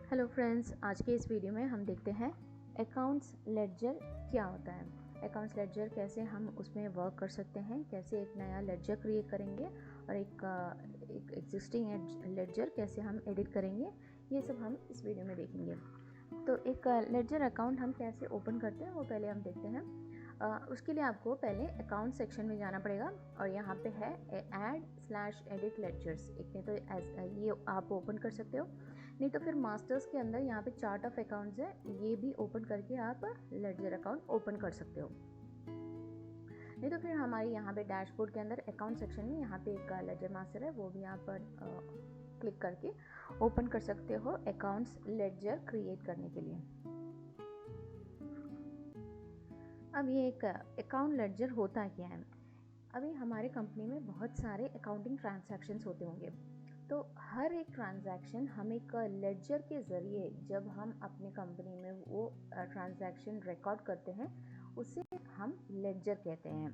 Hello friends, आज के इस वीडियो में हम देखते हैं अकाउंट्स लेडजर क्या होता है। अकाउंट्स लेडजर कैसे हम उसमें वर्क कर सकते हैं, कैसे एक नया लेडजर क्रिएट करेंगे और एक एग्जिस्टिंग लेडजर कैसे हम एडिट करेंगे, ये सब हम इस वीडियो में देखेंगे। तो एक लेडजर अकाउंट हम कैसे ओपन करते हैं वो पहले हम देखते हैं। उसके लिए आपको पहले अकाउंट सेक्शन में जाना पड़ेगा और यहाँ पे है ऐड/एडिट लेडजर्स। एक नहीं तो ये आप ओपन कर सकते हो, नहीं तो फिर मास्टर्स के अंदर यहाँ पे चार्ट ऑफ अकाउंट्स है, ये भी ओपन करके आप लेडजर अकाउंट ओपन कर सकते हो। नहीं तो फिर हमारे यहाँ पे डैशबोर्ड के अंदर अकाउंट सेक्शन में यहाँ पे एक लेडजर मास्टर है, वो भी आप क्लिक करके ओपन कर सकते हो अकाउंट्स लेडजर क्रिएट करने के लिए। अब ये एक अकाउंट लेडजर होता क्या है। अभी हमारे कंपनी में बहुत सारे अकाउंटिंग ट्रांजैक्शंस होते होंगे, तो हर एक ट्रांजैक्शन हम एक लेडजर के ज़रिए जब हम अपनी कंपनी में वो ट्रांजैक्शन रिकॉर्ड करते हैं उसे हम लेडजर कहते हैं।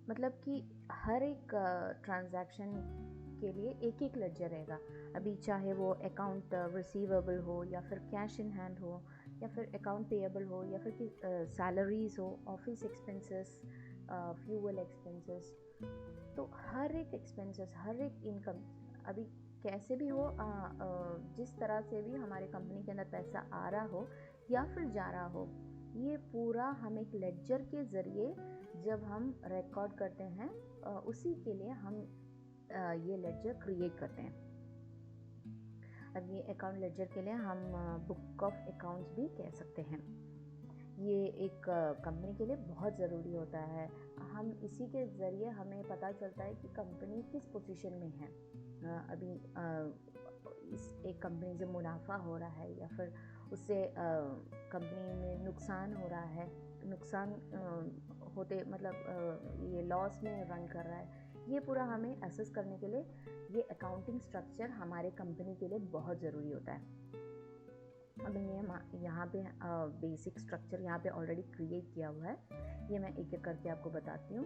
मतलब कि हर एक ट्रांजैक्शन के लिए एक एक लेडजर रहेगा। अभी चाहे वो अकाउंट रिसीवेबल हो या फिर कैश इन हैंड हो या फिर अकाउंट पेएबल हो या फिर सैलरीज हो, ऑफिस एक्सपेंसेस, फ्यूल एक्सपेंसेस, तो हर एक एक्सपेंसेस, हर एक इनकम, अभी कैसे भी हो, जिस तरह से भी हमारे कंपनी के अंदर पैसा आ रहा हो या फिर जा रहा हो, ये पूरा हम एक लेडजर के ज़रिए जब हम रिकॉर्ड करते हैं, उसी के लिए हम ये लेडजर क्रिएट करते हैं। अब ये अकाउंट लेडजर के लिए हम बुक ऑफ अकाउंट्स भी कह सकते हैं। ये एक कंपनी के लिए बहुत ज़रूरी होता है। हम इसी के ज़रिए हमें पता चलता है कि कंपनी किस पोजीशन में है। अभी इस एक कंपनी से मुनाफा हो रहा है या फिर उससे कंपनी में नुकसान हो रहा है, नुकसान होते मतलब ये लॉस में रन कर रहा है, ये पूरा हमें असेस करने के लिए ये अकाउंटिंग स्ट्रक्चर हमारे कंपनी के लिए बहुत ज़रूरी होता है। अब ये यहाँ पे बेसिक स्ट्रक्चर यहाँ पे ऑलरेडी क्रिएट किया हुआ है, ये मैं एक एक करके आपको बताती हूँ।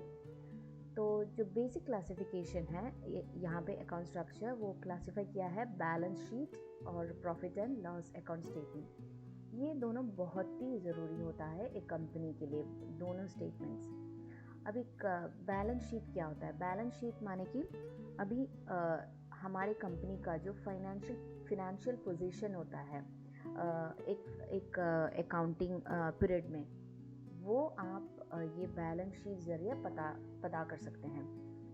तो जो बेसिक क्लासिफिकेशन है यहाँ पे अकाउंट स्ट्रक्चर, वो क्लासीफाई किया है बैलेंस शीट और profit and loss account statement. ये दोनों बहुत ही ज़रूरी होता है एक कंपनी के लिए, दोनों स्टेटमेंट्स। अब एक बैलेंस शीट क्या होता है? बैलेंस शीट माने कि अभी हमारे कंपनी का जो फाइनेंशियल पोजीशन होता है एक अकाउंटिंग पीरियड में, वो आप ये बैलेंस शीट ज़रिए पता कर सकते हैं।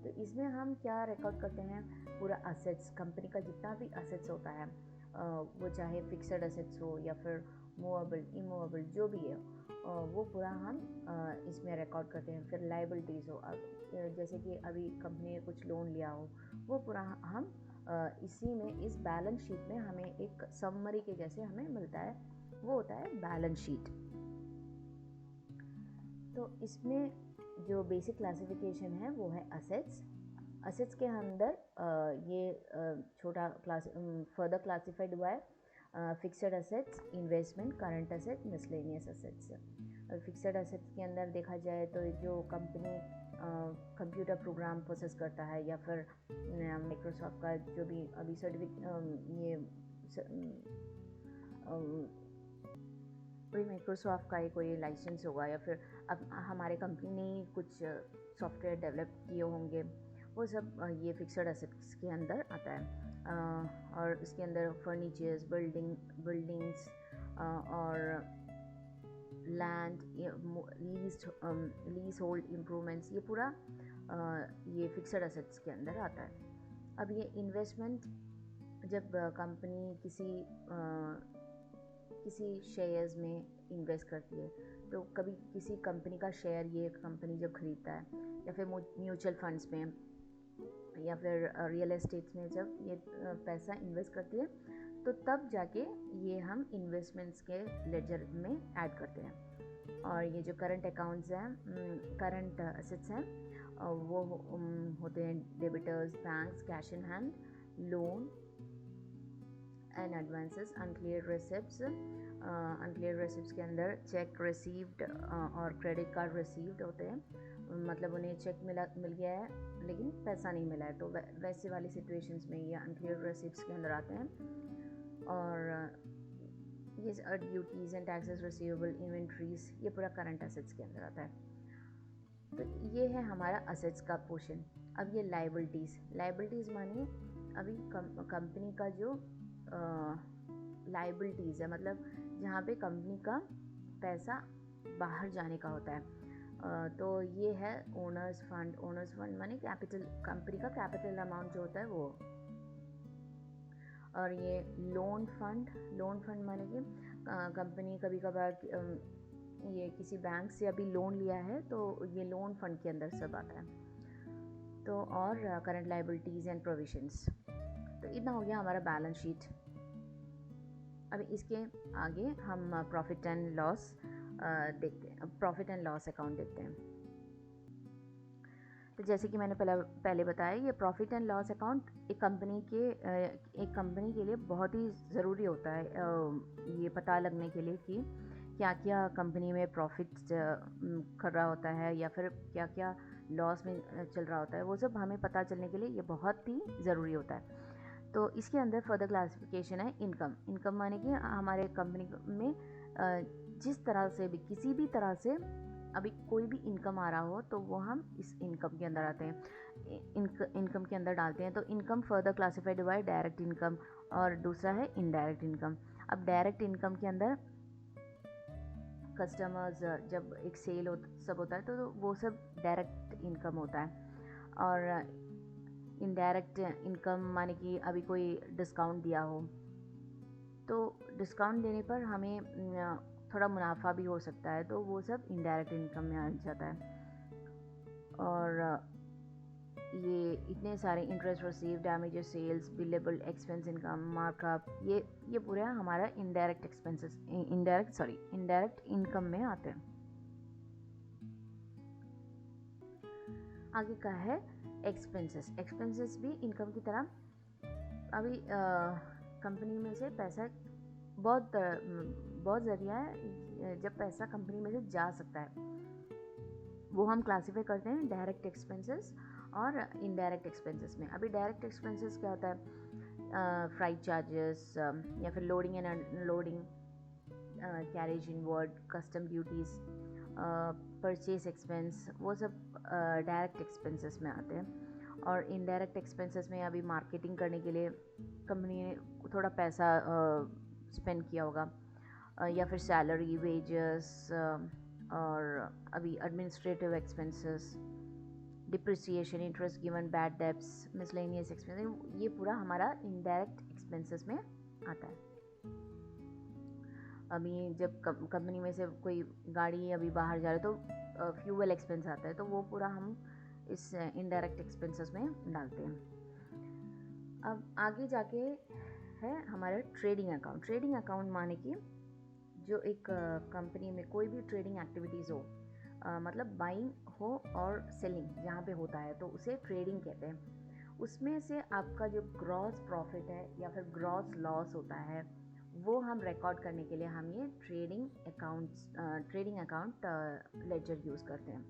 तो इसमें हम क्या रिकॉर्ड करते हैं? पूरा असेट्स, कंपनी का जितना भी असेट्स होता है, वो चाहे फिक्स्ड असेट्स हो या फिर मूवेबल इमूवेबल जो भी है, वो पूरा हम इसमें रिकॉर्ड करते हैं। फिर लायबिलिटीज़ हो, जैसे कि अभी कंपनी ने कुछ लोन लिया हो, वो पूरा हम इसी में, इस बैलेंस शीट में हमें एक समरी के जैसे हमें मिलता है, वो होता है बैलेंस शीट। तो इसमें जो बेसिक क्लासिफिकेशन है वो है असेट्स के अंदर ये छोटा क्लास फर्दर क्लासिफाइड हुआ है fixed assets, investment, current asset, miscellaneous assets. Fixed assets के अंदर देखा जाए तो जो कंपनी कंप्यूटर प्रोग्राम प्रोसेस करता है या फिर माइक्रोसॉफ्ट का जो भी अभी कोई माइक्रोसॉफ्ट का ही कोई लाइसेंस होगा या फिर अब हमारे कंपनी ने कुछ सॉफ्टवेयर डेवलप किए होंगे, वो सब ये फिक्स्ड असेट्स के अंदर आता है। और इसके अंदर फर्नीचर्स, बिल्डिंग्स और लैंड, लीज होल्ड इम्प्रूवमेंट्स, ये पूरा ये फिक्स्ड असेट्स के अंदर आता है। अब ये इन्वेस्टमेंट, जब कंपनी किसी शेयर्स में इन्वेस्ट करती है, तो कभी किसी कंपनी का शेयर ये कंपनी जब खरीदता है या फिर म्यूचुअल फंड्स में या फिर रियल एस्टेट में जब ये पैसा इन्वेस्ट करती है, तो तब जाके ये हम इन्वेस्टमेंट्स के लेडजर में ऐड करते हैं। और ये जो करंट अकाउंट्स हैं, करंट असेट्स हैं, वो होते हैं debtors, banks, cash in hand, loan and advances, unclear receipts. Unclear receipts के अंदर चेक रिसीव्ड और क्रेडिट कार्ड रिसीव्ड होते हैं, मतलब उन्हें चेक मिल गया है लेकिन पैसा नहीं मिला है, तो वैसे वाली सिचुएशंस में ये अनक्लियर रिसिप्ट्स के अंदर आते हैं। और ये duties and taxes receivable, inventories, ये पूरा करंट एसेट्स के अंदर आता है। तो ये है हमारा असेट्स का पोर्शन। अब ये लाइबिलिटीज़ मानिए अभी कंपनी का जो लाइबिलिटीज़ है, मतलब जहाँ पे कंपनी का पैसा बाहर जाने का होता है। तो ये है ओनर्स फंड माने कैपिटल, कंपनी का कैपिटल अमाउंट जो होता है वो। और ये लोन फंड माने कि कंपनी कभी कभार ये किसी बैंक से अभी लोन लिया है तो ये लोन फंड के अंदर सब आता है। तो और करंट लाइबिलिटीज़ एंड प्रोविजंस। तो इतना हो गया हमारा बैलेंस शीट। अब इसके आगे हम प्रॉफिट एंड लॉस देखते हैं, प्रॉफिट एंड लॉस अकाउंट देखते हैं। तो जैसे कि मैंने पहले बताया, ये प्रॉफिट एंड लॉस अकाउंट एक कंपनी के लिए बहुत ही ज़रूरी होता है, ये पता लगने के लिए कि क्या क्या कंपनी में प्रॉफिट कर रहा होता है या फिर क्या क्या लॉस में चल रहा होता है, वो सब हमें पता चलने के लिए ये बहुत ही ज़रूरी होता है। तो इसके अंदर फर्दर क्लासिफिकेशन है इनकम माने कि हमारे कंपनी में जिस तरह से भी, किसी भी तरह से अभी कोई भी इनकम आ रहा हो तो वो हम इस इनकम के अंदर आते हैं, इनकम के अंदर डालते हैं। तो income further classified by direct income, और दूसरा है इनडायरेक्ट इनकम। अब डायरेक्ट इनकम के अंदर कस्टमर्स जब एक सेल सब होता है तो वो सब डायरेक्ट इनकम होता है। और इनडायरेक्ट इनकम माने कि अभी कोई डिस्काउंट दिया हो तो डिस्काउंट देने पर हमें थोड़ा मुनाफा भी हो सकता है, तो वो सब इनडायरेक्ट इनकम में आ जाता है। और ये इतने सारे interest receive, damages, sales, billable expense, income, markup, ये पूरा हमारा इनडायरेक्ट इनकम में आते हैं। आगे का है एक्सपेंसेस भी इनकम की तरह। अभी कंपनी में से पैसा बहुत ज़रिया है जब पैसा कंपनी में से जा सकता है, वो हम क्लासीफाई करते हैं डायरेक्ट एक्सपेंसेस और इनडायरेक्ट एक्सपेंसेस में। अभी डायरेक्ट एक्सपेंसेस क्या होता है, फ्राइट चार्जेस या फिर loading and unloading, carriage inward, custom duties, purchase expense, वो सब डायरेक्ट एक्सपेंसेस में आते हैं। और इनडायरेक्ट एक्सपेंसेस में अभी मार्केटिंग करने के लिए कंपनी ने थोड़ा पैसा स्पेंड किया होगा, या फिर सैलरी, वेजेस, और अभी administrative expenses, depreciation, interest given, bad debts, miscellaneous expenses, ये पूरा हमारा इनडायरेक्ट एक्सपेंसेस में आता है। अभी जब कंपनी में से कोई गाड़ी अभी बाहर जा रही है तो फ्यूल एक्सपेंस आता है, तो वो पूरा हम इस इनडायरेक्ट एक्सपेंसेस में डालते हैं। अब आगे जाके है हमारा ट्रेडिंग अकाउंट माने कि जो एक कंपनी में कोई भी ट्रेडिंग एक्टिविटीज़ हो, मतलब बाइंग हो और सेलिंग जहाँ पे होता है तो उसे ट्रेडिंग कहते हैं। उसमें से आपका जो ग्रॉस प्रॉफिट है या फिर ग्रॉस लॉस होता है वो हम रिकॉर्ड करने के लिए हम ये ट्रेडिंग अकाउंट लेजर यूज़ करते हैं।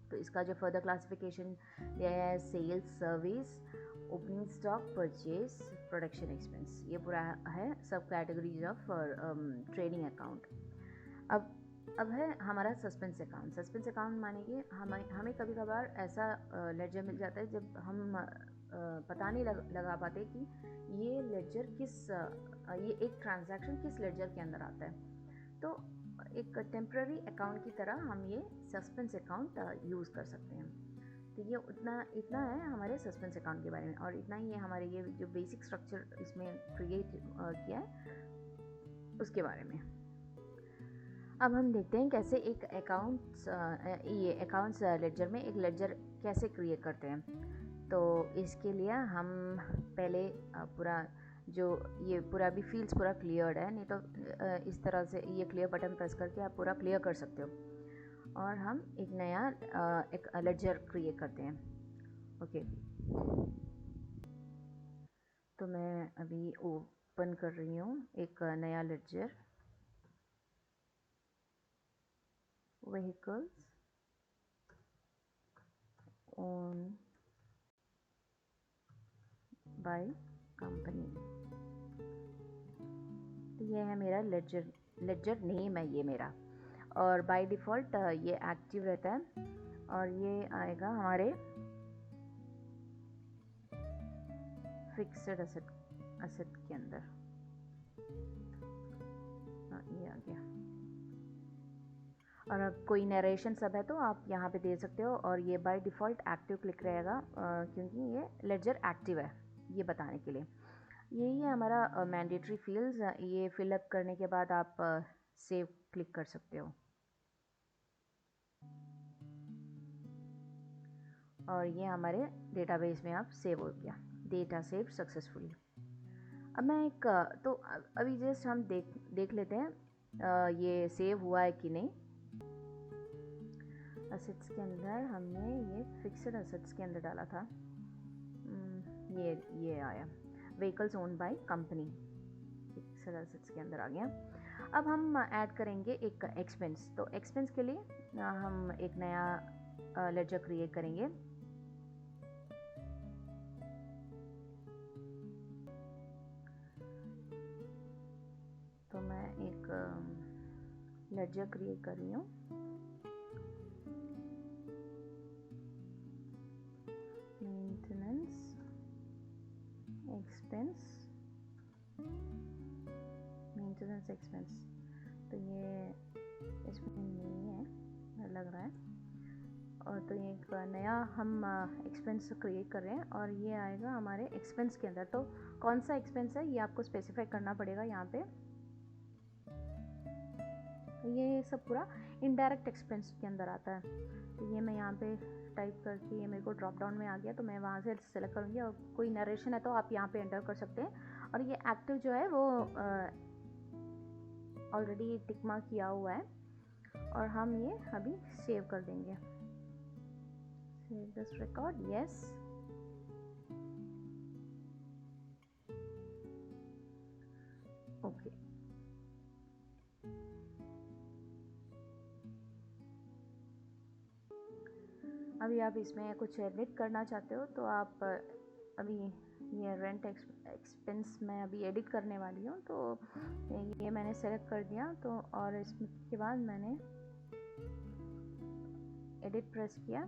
तो इसका जो फर्दर क्लासिफिकेशन दिया है, sales, service, opening stock, purchase, production expense, ये पूरा है सब कैटेगरीज ऑफ ट्रेडिंग अकाउंट। अब है हमारा सस्पेंस अकाउंट माने कि हमें कभी कभार ऐसा लेजर मिल जाता है जब हम पता नहीं लगा पाते कि ये लेजर ये एक ट्रांजैक्शन किस लेजर के अंदर आता है। तो एक टेम्पररी अकाउंट की तरह हम ये सस्पेंस अकाउंट यूज़ कर सकते हैं। तो ये इतना है हमारे सस्पेंस अकाउंट के बारे में, और इतना ही है हमारे ये जो बेसिक स्ट्रक्चर इसमें क्रिएट किया है उसके बारे में। अब हम देखते हैं कैसे एक अकाउंट्स लेजर में एक लेजर कैसे क्रिएट करते हैं। तो इसके लिए हम पहले पूरा जो ये पूरा भी फील्ड्स पूरा क्लियर्ड है, नहीं तो इस तरह से ये क्लियर बटन प्रेस करके आप पूरा क्लियर कर सकते हो। और हम एक नया एक लेजर क्रिएट करते हैं। ओके, तो मैं अभी ओपन कर रही हूँ एक नया ledger, vehicles owned by company। ये है मेरा लेडजर नेम है ये मेरा, और बाय डिफ़ॉल्ट ये एक्टिव रहता है, और ये आएगा हमारे फिक्स्ड असेट के अंदर। ये आ गया। और अब कोई नरेशन सब है तो आप यहाँ पे दे सकते हो, और ये बाय डिफ़ॉल्ट एक्टिव क्लिक रहेगा क्योंकि ये लेडजर एक्टिव है, ये बताने के लिए। यही है हमारा मैंडेटरी फील्ड्स। ये फिलअप करने के बाद आप सेव क्लिक कर सकते हो, और ये हमारे डेटाबेस में आप सेव हो गया, डेटा सेव सक्सेसफुली। अब मैं एक तो अभी जस्ट हम देख लेते हैं ये सेव हुआ है कि नहीं। असेट्स के अंदर हमने ये फिक्स्ड असेट्स के अंदर डाला था, ये आया vehicles owned by company, fixed assets के अंदर आ गया। अब हम ऐड करेंगे एक एक्सपेंस। तो एक्सपेंस के लिए हम एक नया लेडजर क्रिएट करेंगे। तो मैं एक लेडजर क्रिएट कर रही हूँ। मेंटेनेंस एक्सपेंस, तो ये इसमें नहीं है लग रहा है, और तो ये एक नया हम एक्सपेंस क्रिएट कर रहे हैं, और ये आएगा हमारे एक्सपेंस के अंदर। तो कौन सा एक्सपेंस है ये आपको स्पेसिफाई करना पड़ेगा यहाँ पे। ये सब पूरा इनडायरेक्ट एक्सपेंस के अंदर आता है। तो ये मैं यहाँ पे टाइप करके ये मेरे को ड्रॉप डाउन में आ गया, तो मैं वहाँ से सेलेक्ट करूँगी, और कोई नरेशन है तो आप यहाँ पे एंटर कर सकते हैं। और ये एक्टिव जो है वो ऑलरेडी टिक मार्क किया हुआ है, और हम ये अभी सेव कर देंगे। Save this record, yes. Okay, अभी आप इसमें कुछ एडिट करना चाहते हो तो आप अभी ये रेंट एक्सपेंस मैं अभी एडिट करने वाली हूँ, तो ये मैंने सेलेक्ट कर दिया। तो और इसके बाद मैंने एडिट प्रेस किया,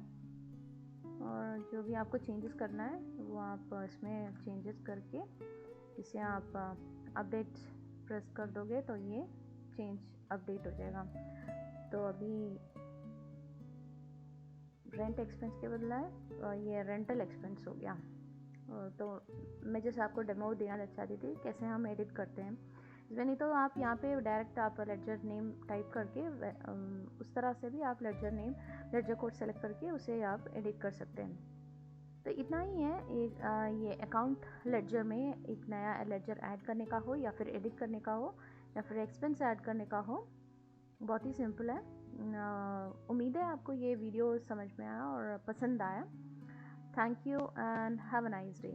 और जो भी आपको चेंजेस करना है वो आप इसमें चेंजेस करके इसे आप अपडेट प्रेस कर दोगे तो ये चेंज अपडेट हो जाएगा। तो अभी रेंट एक्सपेंस के बदला है ये रेंटल एक्सपेंस हो गया। तो मैं जैसे आपको डेमो देना चाहती थी कैसे हम एडिट करते हैं इसमें, नहीं तो आप यहाँ पे डायरेक्ट आप लेडजर नेम टाइप करके उस तरह से भी आप लेडजर कोड सेलेक्ट करके उसे आप एडिट कर सकते हैं। तो इतना ही है। एक ये अकाउंट लेडजर में एक नया लेडजर ऐड करने का हो, या फिर एडिट करने का हो, या फिर एक्सपेंस ऐड करने का हो, बहुत ही सिंपल है। उम्मीद है आपको ये वीडियो समझ में आया और पसंद आया। Thank you and have a nice day.